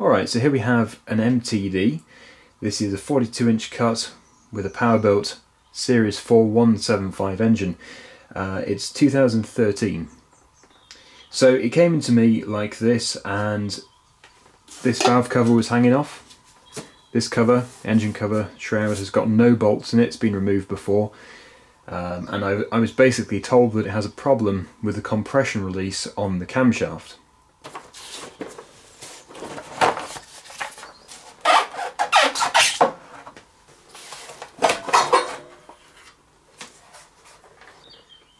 Alright, so here we have an MTD. This is a 42-inch cut with a power-built Series 4175 engine. It's 2013. So it came into me like this, and this valve cover was hanging off. This cover, engine cover, shroud, has got no bolts in it. It's been removed before. And I was basically told that it has a problem with the compression release on the camshaft.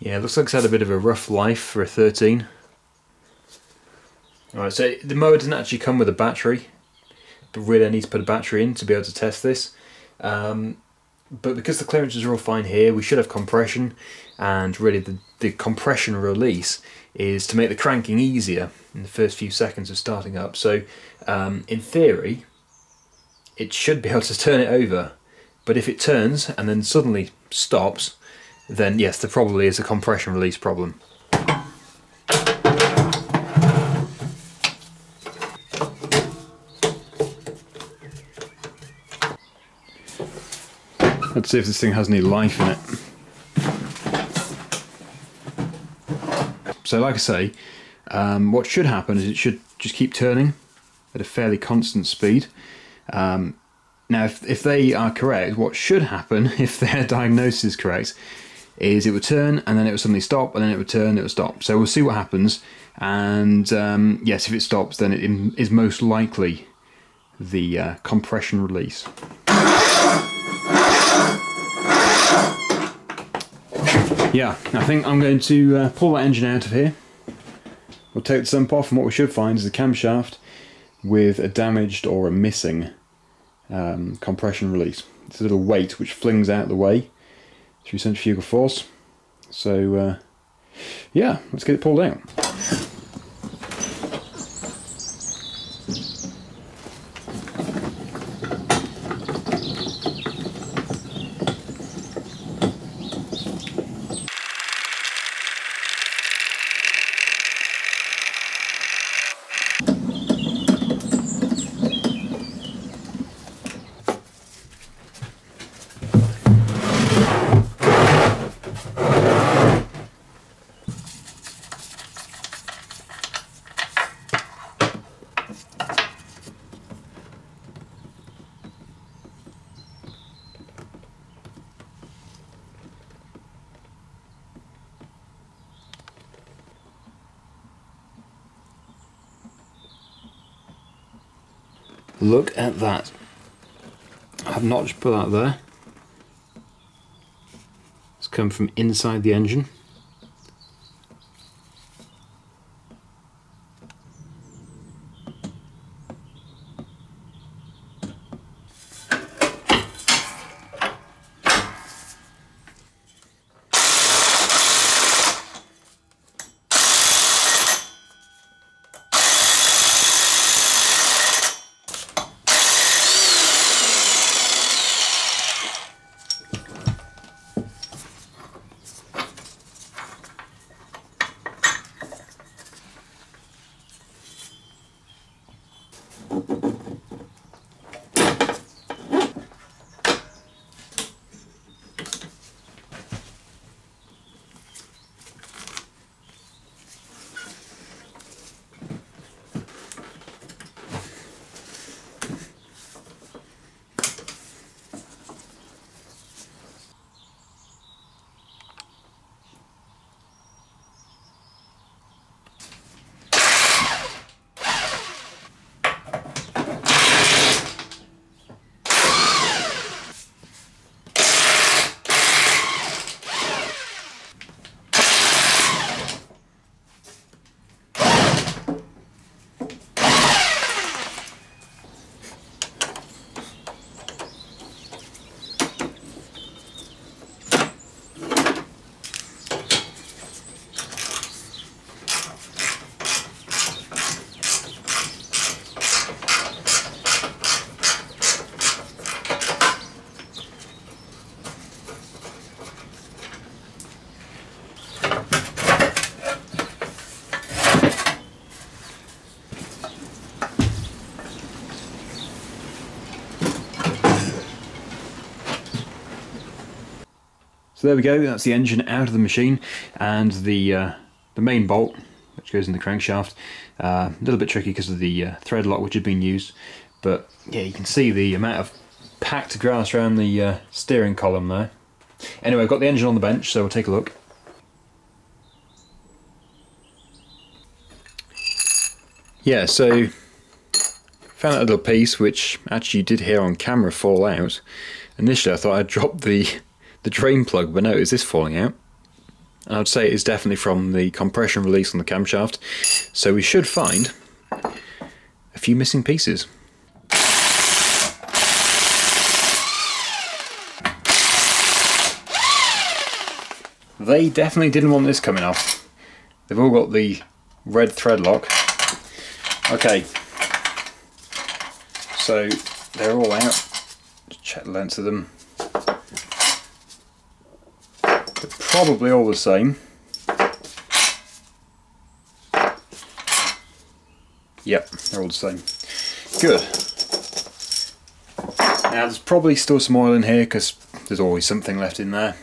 Yeah, it looks like it's had a bit of a rough life for a 13. Alright, so the mower doesn't actually come with a battery, but really I need to put a battery in to be able to test this. But because the clearances are all fine here, we should have compression, and really the compression release is to make the cranking easier in the first few seconds of starting up. So in theory, it should be able to turn it over, but if it turns and then suddenly stops, then yes, there probably is a compression release problem. Let's see if this thing has any life in it. So like I say, what should happen is it should just keep turning at a fairly constant speed. Now if they are correct, what should happen, if their diagnosis is correct, is it would turn and then it would suddenly stop, and then it would turn and it would stop. So we'll see what happens, and yes, if it stops, then it is most likely the compression release. Yeah, I think I'm going to pull that engine out of here. We'll take the sump off, and what we should find is a camshaft with a damaged or a missing compression release. It's a little weight which flings out the way through centrifugal force. So yeah, let's get it pulled out. Look at that. I have not just put that there. It's come from inside the engine. So there we go, that's the engine out of the machine, and the main bolt, which goes in the crankshaft. A little bit tricky because of the thread lock which had been used, but yeah, you can see the amount of packed grass around the steering column there. Anyway, I've got the engine on the bench, so we'll take a look. Yeah, so found that little piece which actually did hear on camera fall out. Initially I thought I'd dropped the drain plug, but no, it's this falling out. And I'd say it is definitely from the compression release on the camshaft. So we should find a few missing pieces. They definitely didn't want this coming off. They've all got the red thread lock. Okay, so they're all out. Just check the length of them. They're probably all the same. Yep, they're all the same. Good. Now there's probably still some oil in here because there's always something left in there.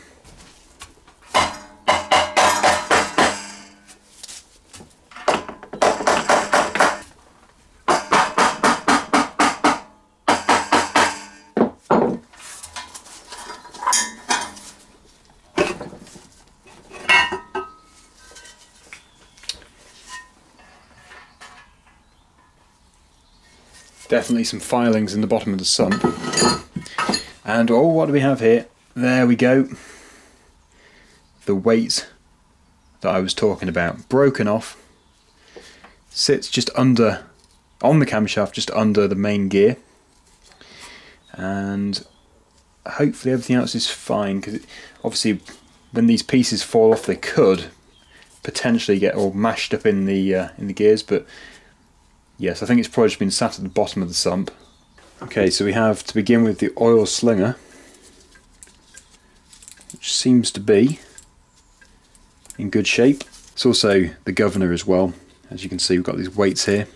Definitely some filings in the bottom of the sump. And oh, what do we have here? There we go. The weight that I was talking about, broken off. Sits just under, on the camshaft, just under the main gear. And hopefully everything else is fine, because obviously when these pieces fall off they could potentially get all mashed up in the gears, but yes, I think it's probably just been sat at the bottom of the sump. Okay, so we have to begin with the oil slinger, which seems to be in good shape. It's also the governor as well. As you can see, we've got these weights here.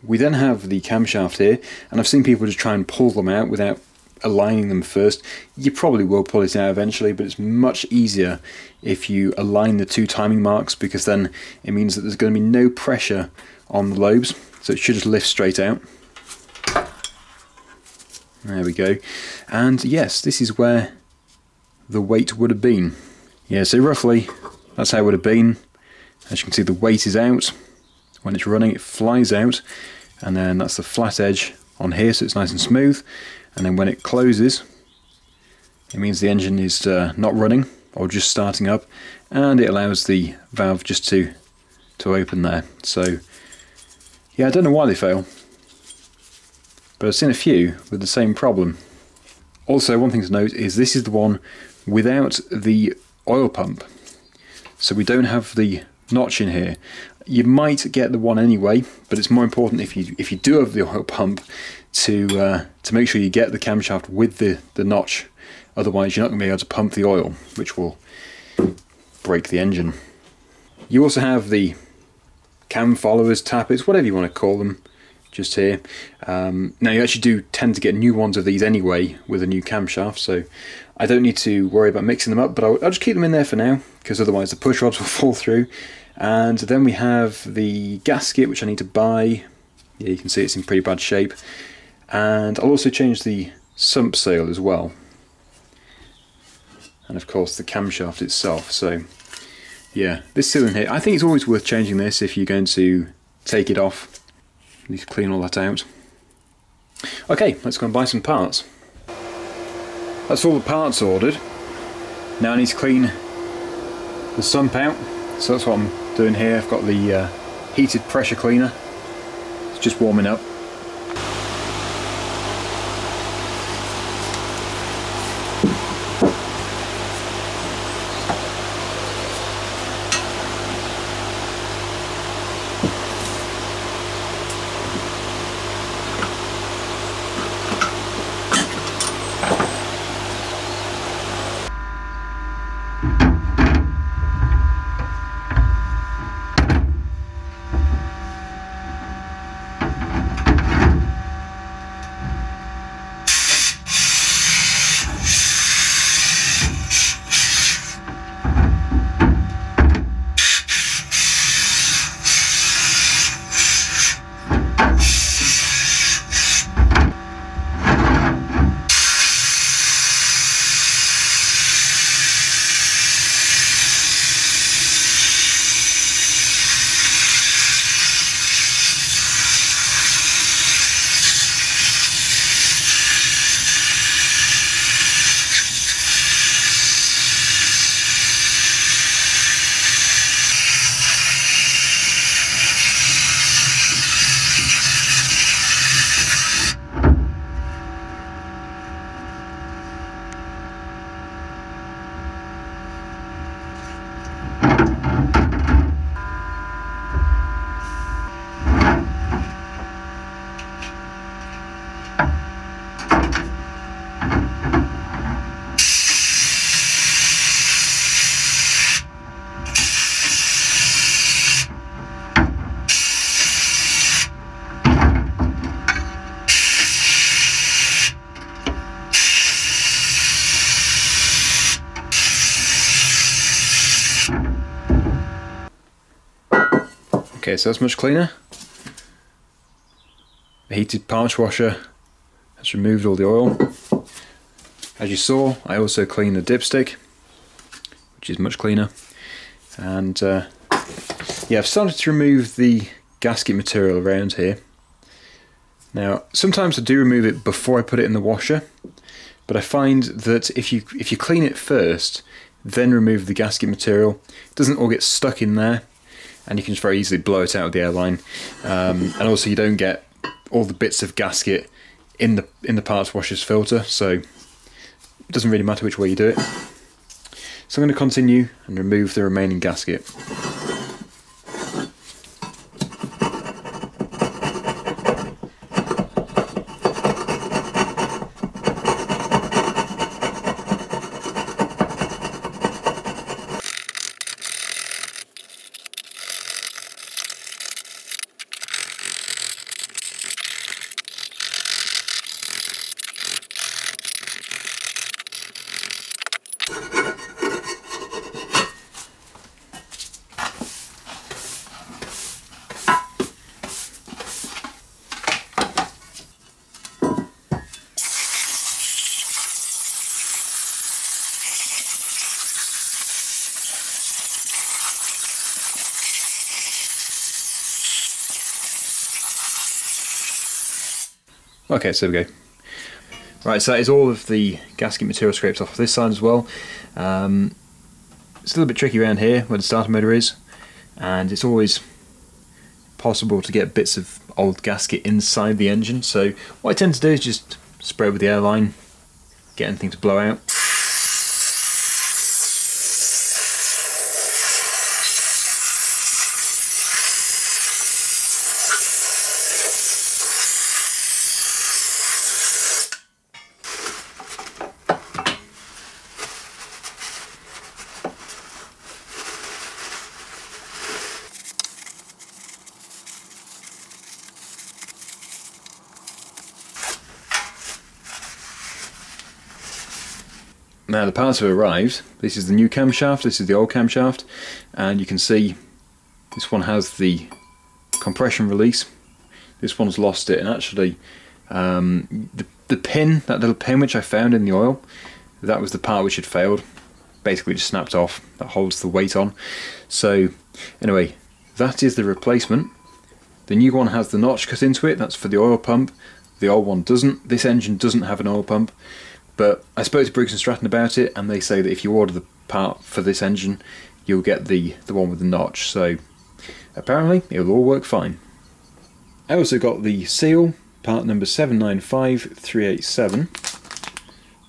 We then have the camshaft here, and I've seen people just try and pull them out without aligning them first. You probably will pull it out eventually, but it's much easier if you align the two timing marks, because then it means that there's going to be no pressure on the lobes. So it should just lift straight out. There we go. And yes, this is where the weight would have been. Yeah, so roughly that's how it would have been. As you can see, the weight is out. When it's running, it flies out. And then that's the flat edge on here, so it's nice and smooth. And then when it closes, it means the engine is not running or just starting up. And it allows the valve just to open there. So yeah, I don't know why they fail, but I've seen a few with the same problem. Also, one thing to note is this is the one without the oil pump, so we don't have the notch in here. You might get the one anyway, but it's more important if you do have the oil pump to make sure you get the camshaft with the notch. Otherwise, you're not going to be able to pump the oil, which will break the engine. You also have the cam followers, tappets, whatever you want to call them, just here. Now you actually do tend to get new ones of these anyway with a new camshaft, so I don't need to worry about mixing them up, but I'll just keep them in there for now, because otherwise the push rods will fall through. And then we have the gasket, which I need to buy. Yeah, you can see it's in pretty bad shape. And I'll also change the sump sail as well, and of course the camshaft itself. So yeah, this seal in here, I think it's always worth changing this if you're going to take it off. You need to clean all that out. Okay, let's go and buy some parts. That's all the parts ordered. Now I need to clean the sump out, so that's what I'm doing here. I've got the heated pressure cleaner. It's just warming up. Okay, so that's much cleaner. The heated parch washer has removed all the oil. As you saw, I also cleaned the dipstick, which is much cleaner. And yeah, I've started to remove the gasket material around here. Now, sometimes I do remove it before I put it in the washer, but I find that if you clean it first, then remove the gasket material, it doesn't all get stuck in there, and you can just very easily blow it out with the airline. And also, you don't get all the bits of gasket in the parts washer's filter, so it doesn't really matter which way you do it. So I'm going to continue and remove the remaining gasket. Okay, so there we go. Right, so that is all of the gasket material scraped off this side as well. It's a little bit tricky around here where the starter motor is, and it's always possible to get bits of old gasket inside the engine. So what I tend to do is just spray with the airline, get anything to blow out. Now the parts have arrived. This is the new camshaft, this is the old camshaft, and you can see this one has the compression release. This one's lost it, and actually the pin, that little pin which I found in the oil, that was the part which had failed. Basically just snapped off, that holds the weight on. So anyway, that is the replacement. The new one has the notch cut into it, that's for the oil pump. The old one doesn't. This engine doesn't have an oil pump. But I spoke to Briggs & Stratton about it, and they say that if you order the part for this engine, you'll get the one with the notch. So apparently it'll all work fine. I also got the seal, part number 795387.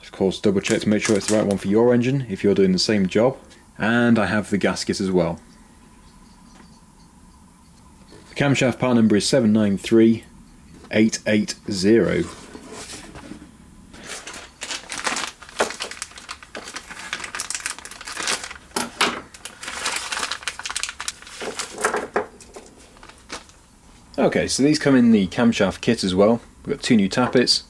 Of course, double check to make sure it's the right one for your engine if you're doing the same job. And I have the gasket as well. The camshaft part number is 793880. Okay, so these come in the camshaft kit as well. We've got two new tappets,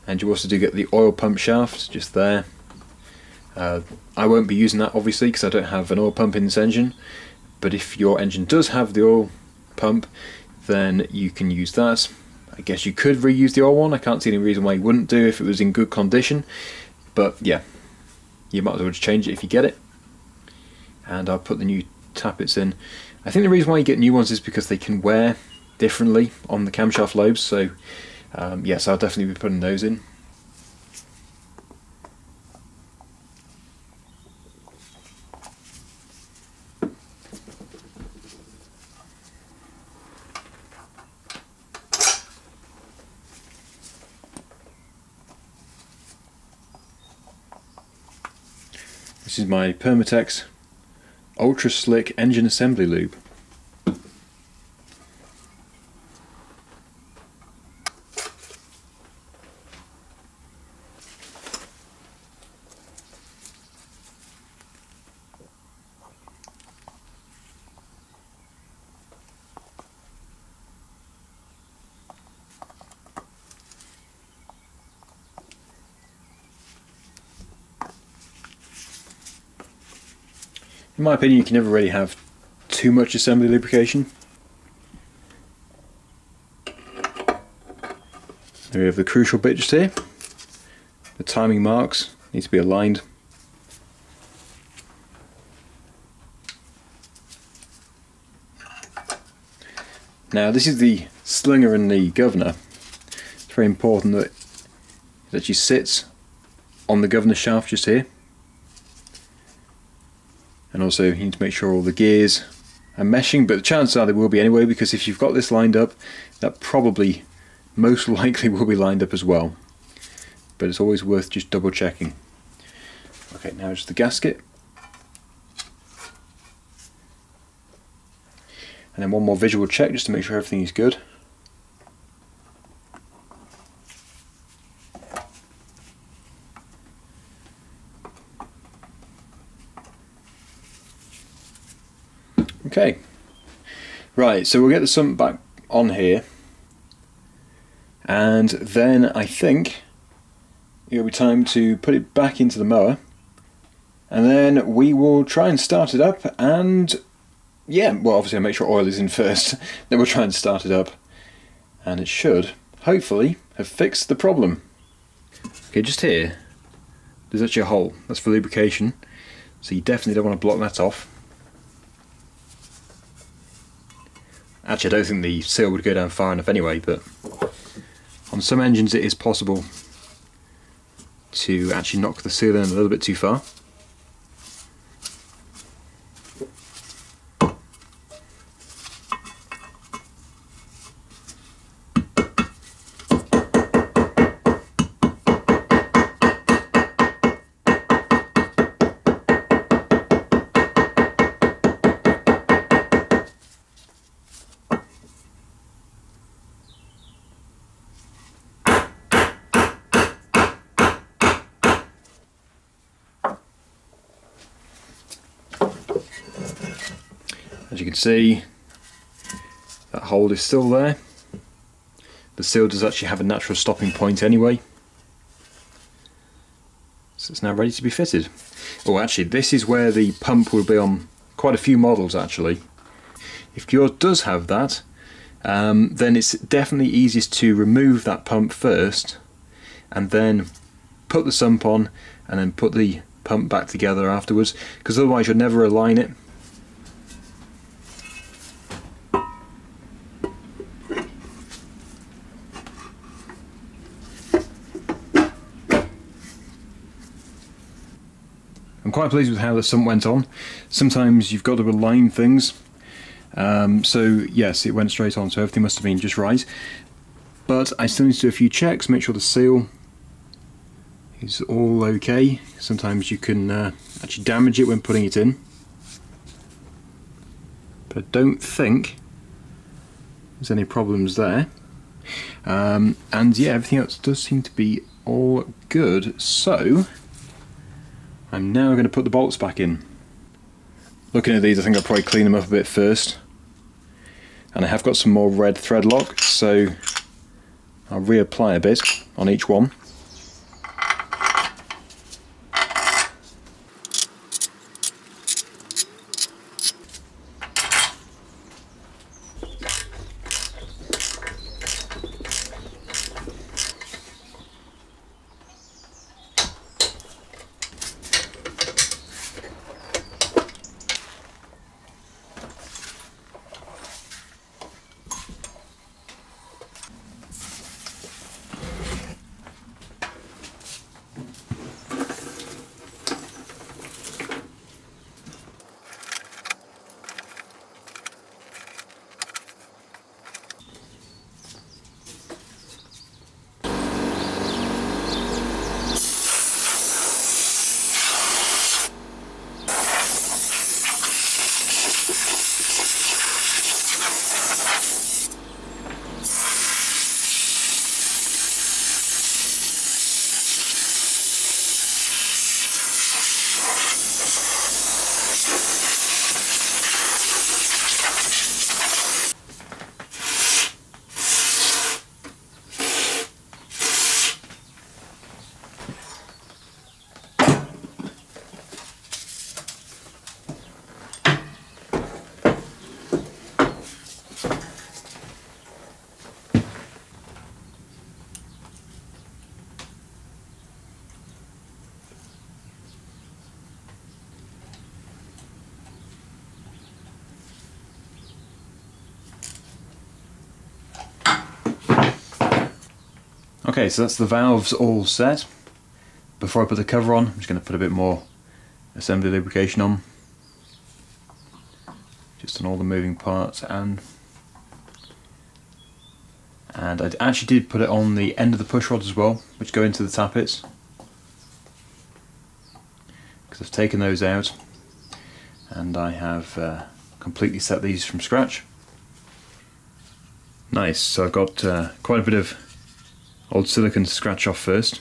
and you also do get the oil pump shaft just there. I won't be using that obviously because I don't have an oil pump in this engine, but if your engine does have the oil pump, then you can use that. I guess you could reuse the old one. I can't see any reason why you wouldn't do if it was in good condition, but yeah, you might as well just change it if you get it. And I'll put the new tappets in. I think the reason why you get new ones is because they can wear differently on the camshaft lobes, so yes, I'll definitely be putting those in. This is my Permatex Ultra Slick Engine Assembly Lube. In my opinion, you can never really have too much assembly lubrication. Then we have the crucial bit just here. The timing marks need to be aligned. Now this is the slinger and the governor. It's very important that it actually sits on the governor shaft just here. And also you need to make sure all the gears are meshing, but the chances are they will be anyway, because if you've got this lined up, that probably most likely will be lined up as well. But it's always worth just double checking. Okay, now just the gasket. And then one more visual check just to make sure everything is good. Okay, right, so we'll get the sump back on here, and then I think it'll be time to put it back into the mower, and then we will try and start it up. And yeah, well, obviously I'll make sure oil is in first, then we'll try and start it up, and it should hopefully have fixed the problem. Okay, just here there's actually a hole, that's for lubrication, so you definitely don't want to block that off. Actually, I don't think the seal would go down far enough anyway, but on some engines it is possible to actually knock the seal in a little bit too far. As you can see, that hole is still there. The seal does actually have a natural stopping point anyway, so it's now ready to be fitted. Oh, actually, this is where the pump will be on quite a few models actually. If yours does have that, then it's definitely easiest to remove that pump first and then put the sump on and then put the pump back together afterwards, because otherwise you'll never align it. I'm quite pleased with how the sump went on. Sometimes you've got to align things. So yes, it went straight on, so everything must have been just right. But I still need to do a few checks, make sure the seal is all okay. Sometimes you can actually damage it when putting it in. But I don't think there's any problems there. And yeah, everything else does seem to be all good. So I'm now going to put the bolts back in. Looking at these, I think I'll probably clean them up a bit first. And I have got some more red thread lock, so I'll reapply a bit on each one. Okay, so that's the valves all set. Before I put the cover on, I'm just going to put a bit more assembly lubrication on. Just on all the moving parts, and I actually did put it on the end of the push rods as well, which go into the tappets, because I've taken those out and I have completely set these from scratch. Nice, so I've got quite a bit of old silicone to scratch off first.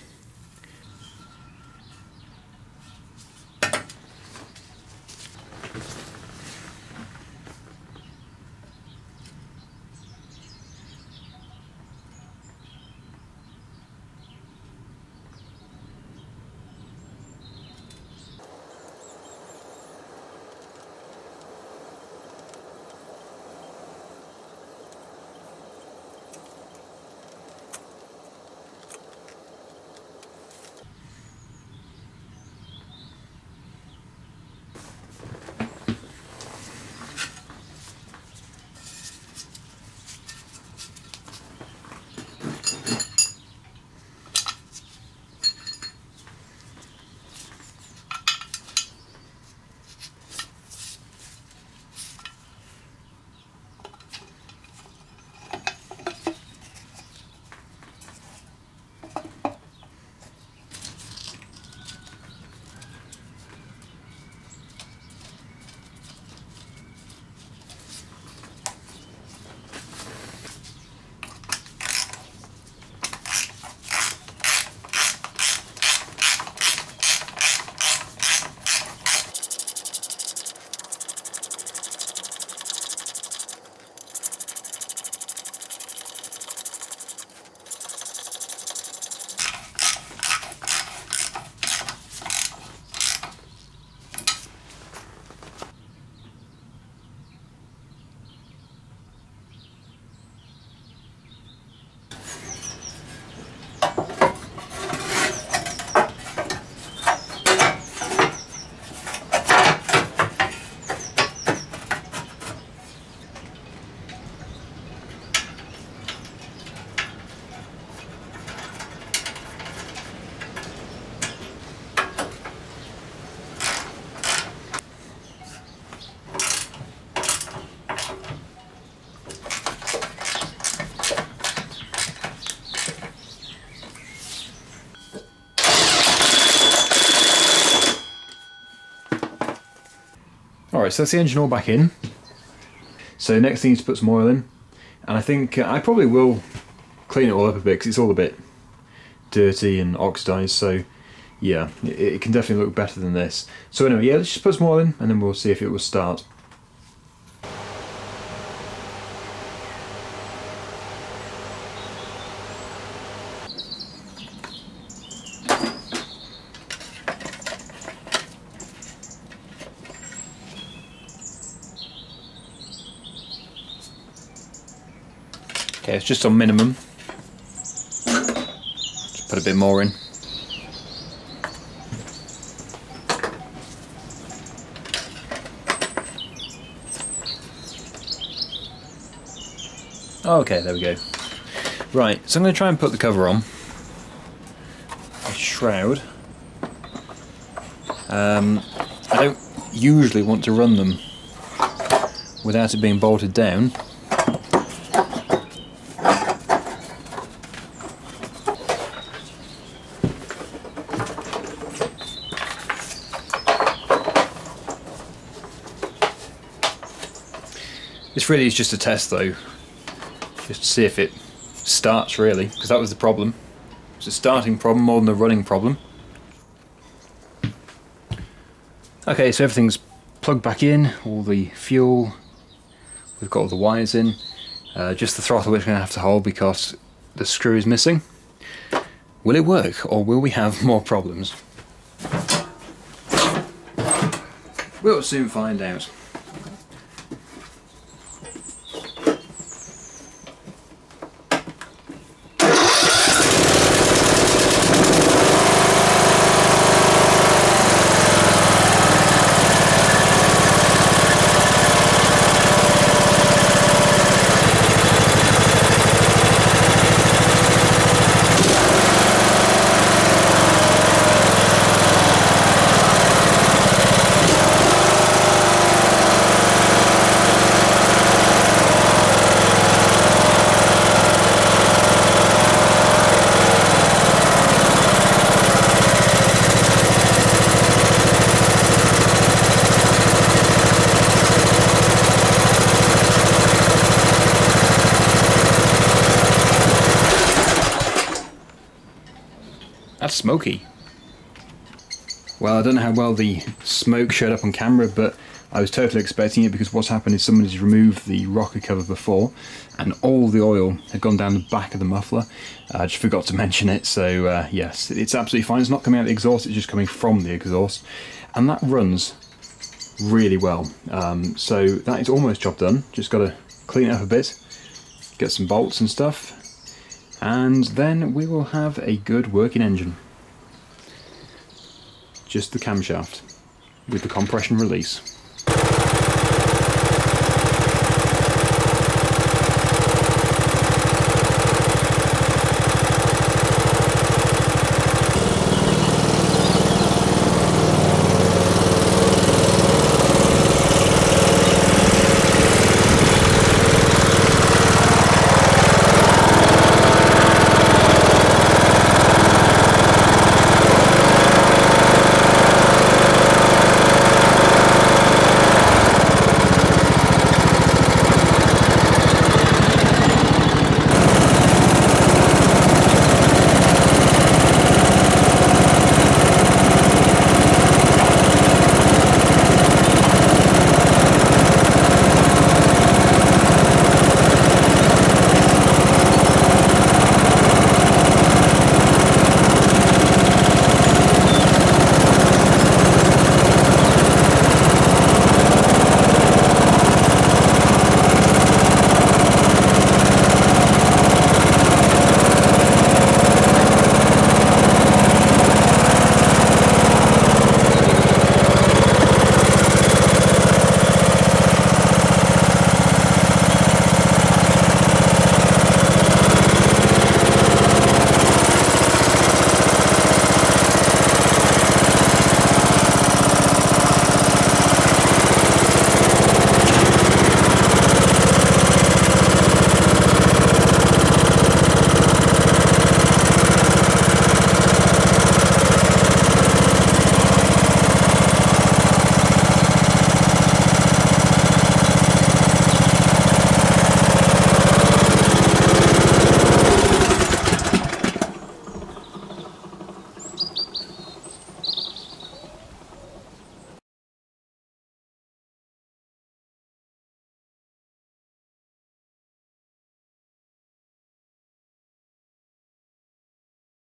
Alright, so that's the engine all back in. So next thing is to put some oil in, and I think I probably will clean it all up a bit because it's all a bit dirty and oxidized, so yeah, it can definitely look better than this. So anyway, yeah, let's just put some oil in and then we'll see if it will start. Okay, it's just on minimum. Just put a bit more in. Okay, there we go. Right, so I'm going to try and put the cover on. A shroud. I don't usually want to run them without it being bolted down. This really is just a test though, just to see if it starts really, because that was the problem. It's a starting problem more than a running problem. Okay, so everything's plugged back in, all the fuel, we've got all the wires in, just the throttle which we're going to have to hold because the screw is missing. Will it work, or will we have more problems? We'll soon find out. smoky. Well, I don't know how well the smoke showed up on camera, but I was totally expecting it, because what's happened is somebody's removed the rocker cover before and all the oil had gone down the back of the muffler. I just forgot to mention it, so yes, it's absolutely fine. It's not coming out of the exhaust, it's just coming from the exhaust, and that runs really well. So that is almost job done. Just got to clean it up a bit, get some bolts and stuff, and then we will have a good working engine. Just the camshaft with the compression release.